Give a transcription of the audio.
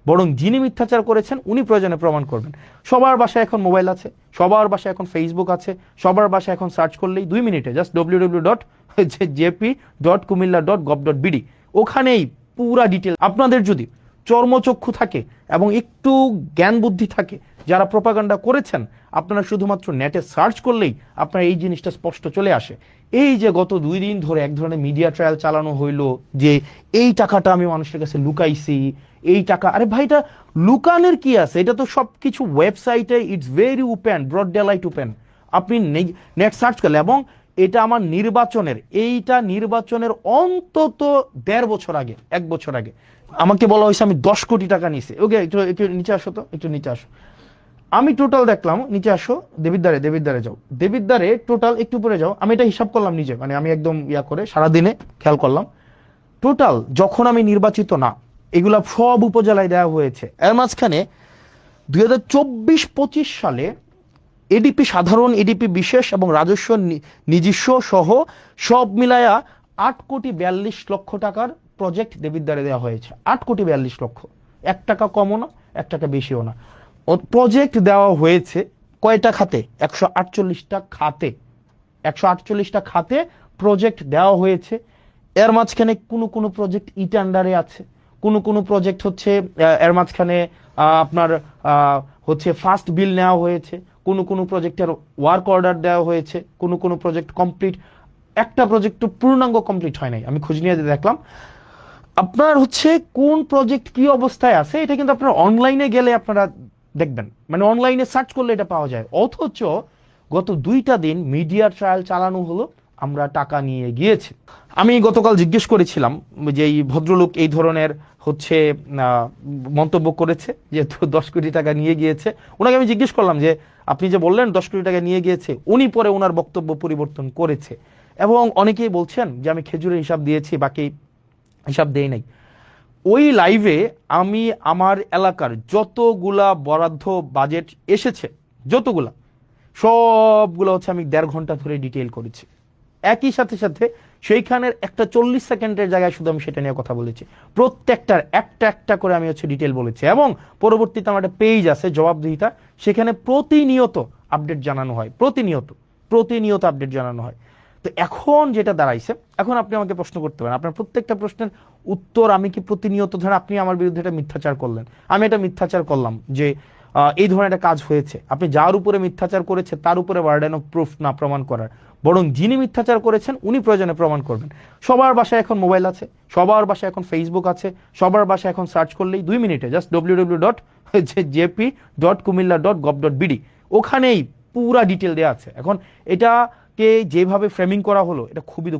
বরং যিনি মিথ্যাচার করেছেন উনি প্রয়োজনে প্রমাণ করবেন। সবার বাসায় এখন মোবাইল আছে, সবার বাসায় এখন ফেসবুক আছে, সবার বাসায় এখন সার্চ করলেই 2 মিনিটে জাস্ট www.jp.kumilla.gov.bd ওখানেই পুরা ডিটেল। আপনাদের যদি চর্মচক্ষু থাকে এবং একটু জ্ঞান বুদ্ধি থাকে, যারা প্রোপাগান্ডা করেছেন, আপনারা শুধুমাত্র নেটে সার্চ করলেই আপনার এই জিনিসটা স্পষ্ট চলে আসে। এই যে গত 2 দিন ধরে এক ধরনের মিডিয়া ট্রায়াল চালানো হইলো যে এই টাকাটা আমি মানুষের কাছে লুকাইছি, এই টাকা, আরে ভাই এটা লুকানোর কি আছে? এটা তো সবকিছু ওয়েবসাইটে, it's very open, broad daylight open. আপনি নেট সার্চ করলে, এবং এটা আমার নির্বাচনের অন্তত 1.5 বছর আগে, 1 বছর আগে আমাকে বলা হয়েছে আমি 10 কোটি টাকা নিছি। ওকে, একটু নিচে আসো তো, একটু নিচে আসো। আমি টোটাল দেখলাম, নিচে আসো, দেবিদ্বারে যাও, দেবিদ্বারে টোটাল একটু পরে যাও। আমি এটা হিসাব করলাম নিজে, মানে আমি একদম করে সারাদিনে খেয়াল করলাম টোটাল, যখন আমি নির্বাচিত না, এগুলা সব উপজেলায় দেওয়া হয়েছে। এর মাঝখানে 2024-25 সালে এডিপি সাধারণ, এডিপি বিশেষ এবং রাজস্ব নিজস্ব সহ সব মিলায়া 8,42,00,000 টাকার প্রজেক্ট দেবিদ্বারে দেওয়া হয়েছে। 8,42,00,000, 1 টাকা কমও না, 1 টাকা বেশিও না। প্রজেক্ট দেওয়া হয়েছে কয়টা খাতে? 148টা খাতে, 148টা খাতে প্রজেক্ট দেওয়া হয়েছে। এর মাঝখানে কোনো প্রজেক্ট ইটান্ডারে আছে, কোনো প্রজেক্ট হচ্ছে এর মাঝখানে আপনার হচ্ছে ফার্স্ট বিল নেওয়া হয়েছে, কোনো প্রজেক্টের ওয়ার্ক অর্ডার দেওয়া হয়েছে, কোনো প্রজেক্ট কমপ্লিট, একটা প্রজেক্ট তো পূর্ণাঙ্গ কমপ্লিট হয় নাই। আমি খোঁজ নিয়ে দেখলাম আপনার হচ্ছে কোন প্রজেক্ট কি অবস্থায় আছে, এটা কিন্তু আপনার অনলাইনে গেলে আপনারা দেখবেন, মানে অনলাইনে সার্চ করলে এটা পাওয়া যায়। অথচ গত 2টা দিন মিডিয়া ট্রায়াল চালানো হলো, আমরা টাকা নিয়ে গিয়েছি। আমি গতকাল জিজ্ঞেস করেছিলাম যে এই ভদ্রলোক এই ধরনের হচ্ছে মন্তব্য করেছে, যেহেতু 10 কোটি টাকা নিয়ে গিয়েছে, ওনাকে আমি জিজ্ঞেস করলাম যে আপনি যে বললেন 10 কোটি টাকা নিয়ে গিয়েছে, উনি পরে ওনার বক্তব্য পরিবর্তন করেছে। এবং অনেকেই বলছেন যে আমি খেজুরের হিসাব দিয়েছি, বাকি হিসাব দেই নাই। ওই লাইভে আমি আমার এলাকার যতগুলা বরাদ্দ বাজেট এসেছে, যতগুলা, সবগুলো হচ্ছে আমি 1.5 ঘন্টা ধরে ডিটেইল করেছি। একই সাথে সেইখানের একটা 40 সেকেন্ডের জায়গায় শুধু আমি সেটা নিয়ে কথা বলেছি। প্রত্যেকটার একটা করে আমি হচ্ছে ডিটেইল বলেছি। এবং পরবর্তীতে আমার একটা পেজ আছে জবাবদিহিতা, সেখানে প্রতিনিয়ত আপডেট জানানো হয়, প্রতিনিয়ত আপডেট জানানো হয়। তো এখন যেটা দাঁড়াইছে, এখন আপনি আমাকে প্রশ্ন করতে পারেন, আপনার প্রত্যেকটা প্রশ্নের উত্তর আমি কি প্রতিনিয়ত, ধরেন আপনি আমার বিরুদ্ধে একটা মিথ্যাচার করলেন, আমি এটা মিথ্যাচার করলাম যে এই ধরনের একটা কাজ হয়েছে, আপনি যার উপরে মিথ্যাচার করেছে তার উপরে বার্ডেন অফ প্রুফ না প্রমাণ করার, বরং যিনি মিথ্যাচার করেছেন উনি প্রয়োজনে প্রমাণ করবেন। সবার বাসায় এখন মোবাইল আছে, সবার বাসায় এখন ফেসবুক আছে, সবার বাসায় এখন সার্চ করলেই 2 মিনিটে জাস্ট www.jp.kumilla.gov.bd ওখানেই পুরা ডিটেল দেওয়া আছে। এখন এটাকে যেভাবে ফ্রেমিং করা হলো, এটা খুবই